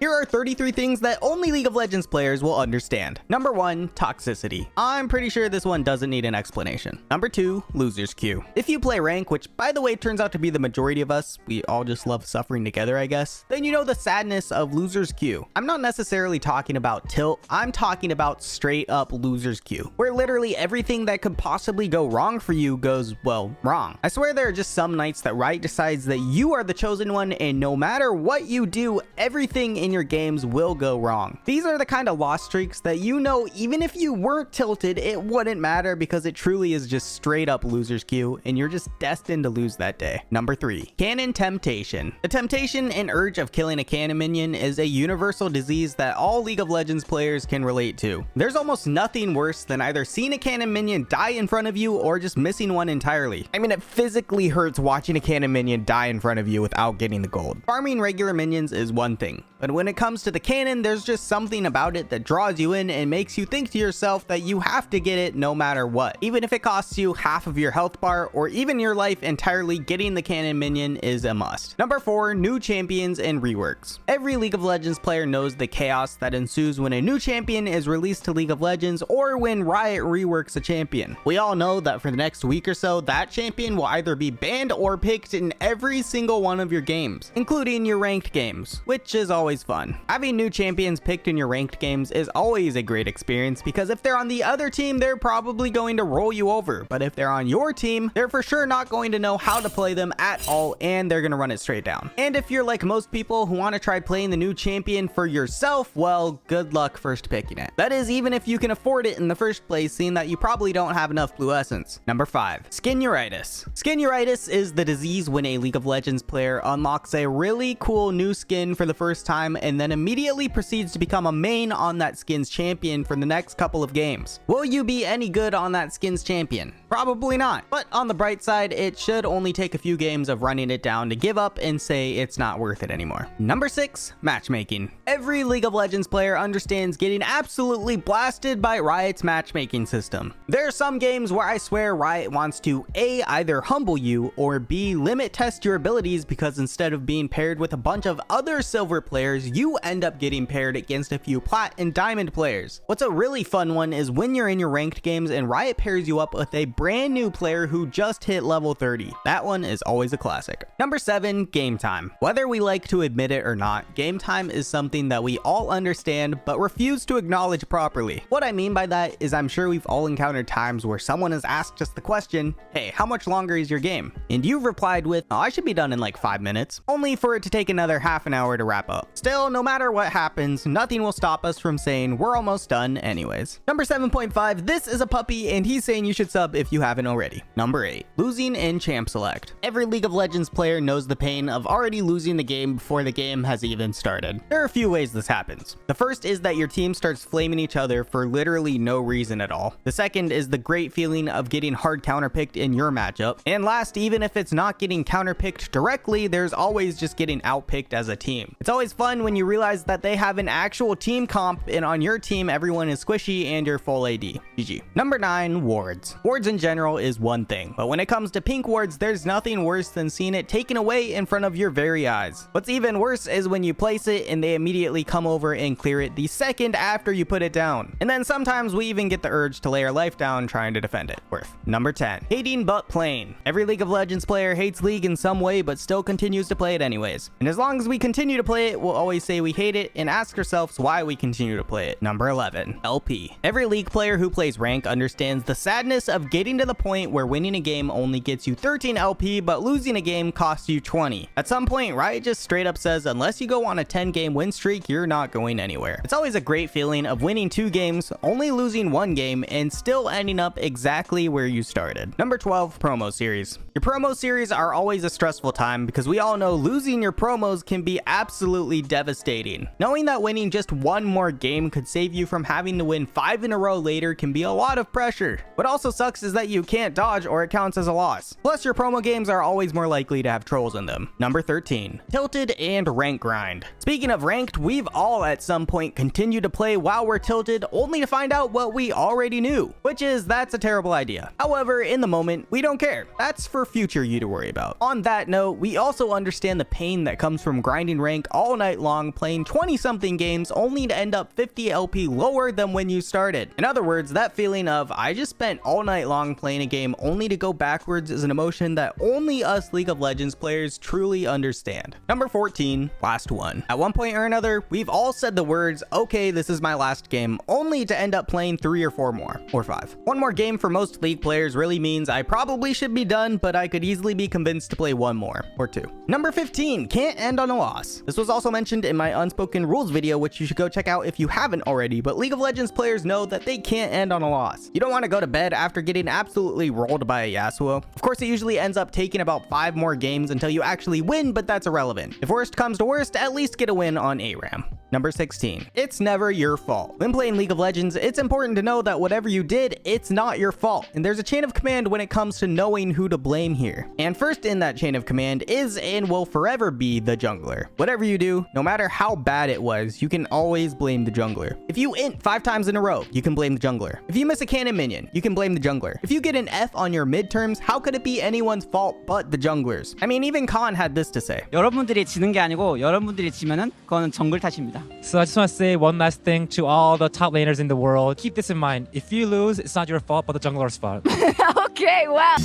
Here are 33 things that only League of Legends players will understand. Number 1, toxicity. I'm pretty sure this one doesn't need an explanation. Number 2, loser's queue. If you play rank, which by the way turns out to be the majority of us, we all just love suffering together I guess, then you know the sadness of loser's queue. I'm not necessarily talking about tilt, I'm talking about straight up loser's queue, where literally everything that could possibly go wrong for you goes, well, wrong. I swear there are just some nights that Riot decides that you are the chosen one and no matter what you do, everything in your games will go wrong. These are the kind of loss streaks that you know even if you weren't tilted, it wouldn't matter because it truly is just straight up loser's queue and you're just destined to lose that day. Number 3, cannon temptation. The temptation and urge of killing a cannon minion is a universal disease that all League of Legends players can relate to. There's almost nothing worse than either seeing a cannon minion die in front of you or just missing one entirely. I mean, it physically hurts watching a cannon minion die in front of you without getting the gold. Farming regular minions is one thing, but when it comes to the cannon, there's just something about it that draws you in and makes you think to yourself that you have to get it no matter what. Even if it costs you half of your health bar or even your life entirely, getting the cannon minion is a must. Number 4, new champions and reworks. Every League of Legends player knows the chaos that ensues when a new champion is released to League of Legends or when Riot reworks a champion. We all know that for the next week or so, that champion will either be banned or picked in every single one of your games, including your ranked games, which is always fun. Having new champions picked in your ranked games is always a great experience because if they're on the other team, they're probably going to roll you over, but if they're on your team, they're for sure not going to know how to play them at all and they're going to run it straight down. And if you're like most people who want to try playing the new champion for yourself, well, good luck first picking it. That is even if you can afford it in the first place, seeing that you probably don't have enough blue essence. Number 5, skinuritis. Skinuritis is the disease when a League of Legends player unlocks a really cool new skin for the first time and then immediately proceeds to become a main on that skin's champion for the next couple of games. Will you be any good on that skin's champion? Probably not. But on the bright side, it should only take a few games of running it down to give up and say it's not worth it anymore. Number 6, matchmaking. Every League of Legends player understands getting absolutely blasted by Riot's matchmaking system. There are some games where I swear Riot wants to A, either humble you or B, limit test your abilities because instead of being paired with a bunch of other silver players, you end up getting paired against a few plat and diamond players. What's a really fun one is when you're in your ranked games and Riot pairs you up with a brand new player who just hit level 30. That one is always a classic. Number 7, game time. Whether we like to admit it or not, game time is something that we all understand but refuse to acknowledge properly. What I mean by that is I'm sure we've all encountered times where someone has asked us the question, hey, how much longer is your game? And you've replied with, oh, I should be done in like 5 minutes, only for it to take another half an hour to wrap up. Still, no matter what happens, nothing will stop us from saying we're almost done anyways. Number 7.5, this is a puppy and he's saying you should sub if you haven't already. Number 8, losing in champ select. Every League of Legends player knows the pain of already losing the game before the game has even started. There are a few ways this happens. The first is that your team starts flaming each other for literally no reason at all. The second is the great feeling of getting hard counterpicked in your matchup. And last, even if it's not getting counterpicked directly, there's always just getting outpicked as a team. It's always fun when you realize that they have an actual team comp and on your team everyone is squishy and you're full AD. GG. Number 9, wards. Wards in general is one thing, but when it comes to pink wards, there's nothing worse than seeing it taken away in front of your very eyes. What's even worse is when you place it and they immediately come over and clear it the second after you put it down. And then sometimes we even get the urge to lay our life down trying to defend it. Worth. Number 10, hating but playing. Every League of Legends player hates League in some way but still continues to play it anyways. And as long as we continue to play it, we'll always say we hate it and ask ourselves why we continue to play it. Number 11, LP. Every League player who plays rank understands the sadness of getting to the point where winning a game only gets you 13 LP but losing a game costs you 20. At some point, Riot just straight up says unless you go on a 10-game win streak, you're not going anywhere. It's always a great feeling of winning 2 games, only losing 1 game, and still ending up exactly where you started. Number 12, promo series. Your promo series are always a stressful time because we all know losing your promos can be absolutely devastating. Knowing that winning just 1 more game could save you from having to win 5 in a row later can be a lot of pressure. What also sucks is that you can't dodge or it counts as a loss. Plus, your promo games are always more likely to have trolls in them. Number 13, tilted and rank grind. Speaking of ranked, we've all at some point continued to play while we're tilted only to find out what we already knew, which is that's a terrible idea. However, in the moment, we don't care. That's for future you to worry about. On that note, we also understand the pain that comes from grinding rank all night long long playing 20-something games only to end up 50 LP lower than when you started. In other words, that feeling of I just spent all night long playing a game only to go backwards is an emotion that only us League of Legends players truly understand. Number 14, last one. At one point or another, we've all said the words, okay, this is my last game, only to end up playing 3 or 4 more, or 5. One more game for most League players really means I probably should be done, but I could easily be convinced to play 1 more, or 2. Number 15, can't end on a loss. This was also mentioned in my unspoken rules video, which you should go check out if you haven't already, but League of Legends players know that they can't end on a loss. You don't want to go to bed after getting absolutely rolled by a Yasuo. Of course, it usually ends up taking about 5 more games until you actually win, but that's irrelevant. If worst comes to worst, at least get a win on ARAM. Number 16, it's never your fault. When playing League of Legends, it's important to know that whatever you did, it's not your fault. And there's a chain of command when it comes to knowing who to blame here. And first in that chain of command is and will forever be the jungler. Whatever you do, no matter how bad it was, you can always blame the jungler. If you int 5 times in a row, you can blame the jungler. If you miss a cannon minion, you can blame the jungler. If you get an F on your midterms, how could it be anyone's fault but the junglers? I mean, even Khan had this to say. 여러분들이 지는 게 아니고 여러분들이 지면은 그거는 정글 탓입니다. So I just want to say one last thing to all the top laners in the world. Keep this in mind. If you lose, it's not your fault, but the jungler's fault. Okay, wow.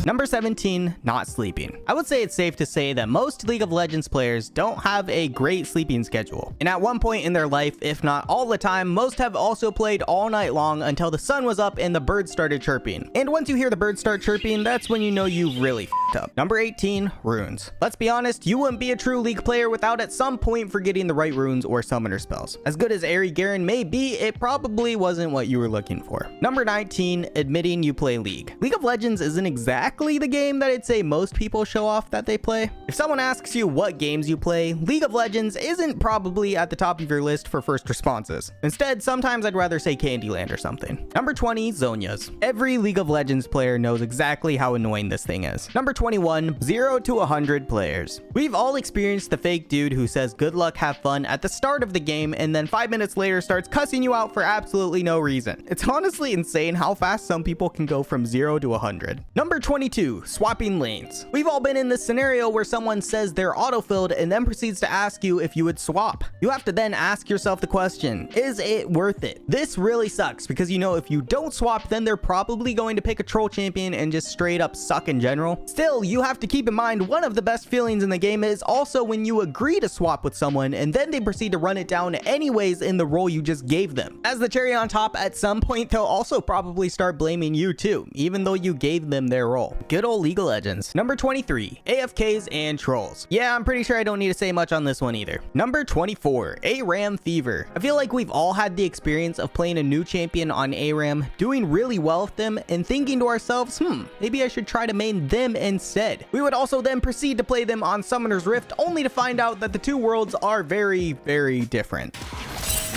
Number 17, not sleeping. I would say it's safe to say that most League of Legends players don't have a great sleeping schedule. And at one point in their life, if not all the time, most have also played all night long until the sun was up and the birds started chirping. And once you hear the birds start chirping, that's when you know you've really f***ed up. Number 18, runes. Let's be honest, you wouldn't be a true League player without at some point forgetting the right runes or summoner spells. As good as Ari Garen may be, it probably wasn't what you were looking for. Number 19, admitting you play League. League of Legends isn't exactly the game that I'd say most people show off that they play. If someone asks you what games you play, League of Legends isn't probably at the top of your list for first responses. Instead, sometimes I'd rather say Candyland or something. Number 20, Zhonya's. Every League of Legends player knows exactly how annoying this thing is. Number 21, 0 to 100 players. We've all experienced the fake dude who says good luck, have fun at the start of the game and then 5 minutes later starts cussing you out for absolutely no reason. It's honestly insane how fast some people can go from 0 to 100. Number 22, swapping lanes. We've all been in this scenario where someone says they're autofilled and then proceeds to ask you if you would swap. You have to then ask yourself the question, is it worth it? This really sucks because you know if you don't swap, then they're probably going to pick a troll champion and just straight up suck in general. Still, you have to keep in mind one of the best feelings in the game is also when you agree to swap with someone and then they proceed to run it down anyways in the role you just gave them. As the cherry on top, at some point they'll also probably start blaming you too, even though you gave them their role. Good old League of Legends. Number 23, AFKs and trolls. Yeah, I'm pretty sure I don't need to say much on this one either. Number 24, ARAM fever. I feel like we've all had the experience of playing a new champion on ARAM, doing really well with them, and thinking to ourselves, maybe I should try to main them instead. We would also then proceed to play them on Summoner's Rift, only to find out that the two worlds are very, very different.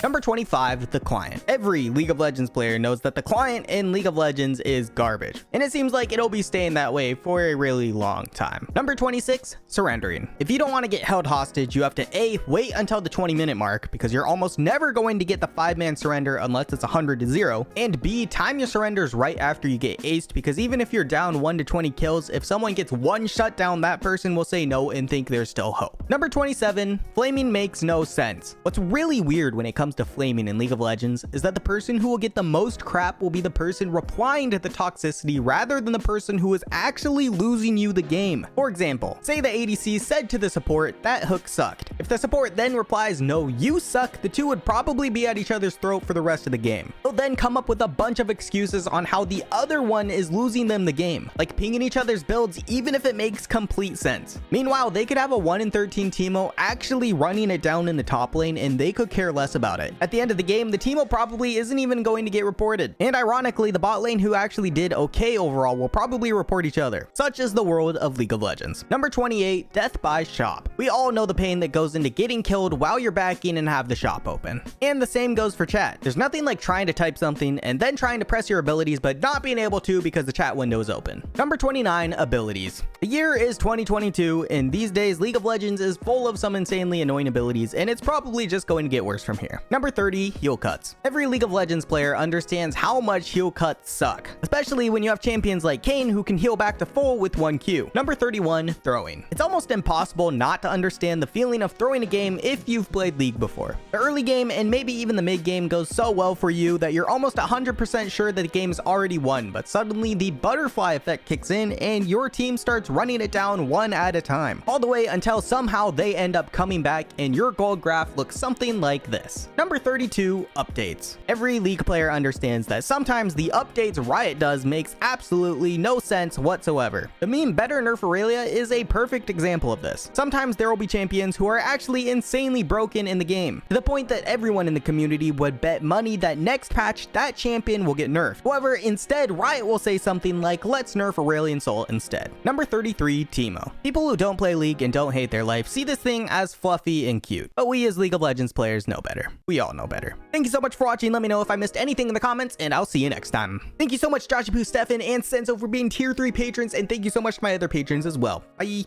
Number 25, the client. Every League of Legends player knows that the client in League of Legends is garbage, and it seems like it'll be staying that way for a really long time. Number 26, surrendering. If you don't want to get held hostage, you have to A, wait until the 20-minute mark because you're almost never going to get the 5-man surrender unless it's 100 to 0, and B, time your surrenders right after you get aced because even if you're down 1 to 20 kills, if someone gets one shutdown, that person will say no and think there's still hope. Number 27, flaming makes no sense. What's really weird when it comes to flaming in League of Legends is that the person who will get the most crap will be the person replying to the toxicity rather than the person who is actually losing you the game. For example, say the ADC said to the support, that hook sucked. If the support then replies, no, you suck, the two would probably be at each other's throat for the rest of the game. They'll then come up with a bunch of excuses on how the other one is losing them the game, like pinging each other's builds even if it makes complete sense. Meanwhile, they could have a 1 in 13 Teemo actually running it down in the top lane and they could care less about it. At the end of the game, the Teemo probably isn't even going to get reported. And ironically, the bot lane who actually did okay overall will probably report each other. Such is the world of League of Legends. Number 28, death by shop. We all know the pain that goes into getting killed while you're backing and have the shop open. And the same goes for chat. There's nothing like trying to type something and then trying to press your abilities but not being able to because the chat window is open. Number 29, abilities. The year is 2022 and these days League of Legends is full of some insanely annoying abilities and it's probably just going to get worse from here. Number 30, heal cuts. Every League of Legends player understands how much heal cuts suck, especially when you have champions like Kayn who can heal back to full with 1 Q. Number 31, throwing. It's almost impossible not to understand the feeling of throwing a game if you've played League before. The early game and maybe even the mid game goes so well for you that you're almost 100% sure that the game is already won, but suddenly the butterfly effect kicks in and your team starts running it down one at a time, all the way until somehow they end up coming back and your gold graph looks something like this. Number 32, updates. Every League player understands that sometimes the updates Riot does makes absolutely no sense whatsoever. The meme Better Nerf Aurelia is a perfect example of this. Sometimes there will be champions who are actually insanely broken in the game, to the point that everyone in the community would bet money that next patch that champion will get nerfed. However, instead Riot will say something like, let's nerf Aurelion Sol instead. Number 33, Teemo. People who don't play League and don't hate their life see this thing as fluffy and cute, but we as League of Legends players know better. We all know better. Thank you so much for watching. Let me know if I missed anything in the comments, and I'll see you next time. Thank you so much Joshy Poo, Stefan, and Senso for being tier 3 patrons, and thank you so much to my other patrons as well. Bye.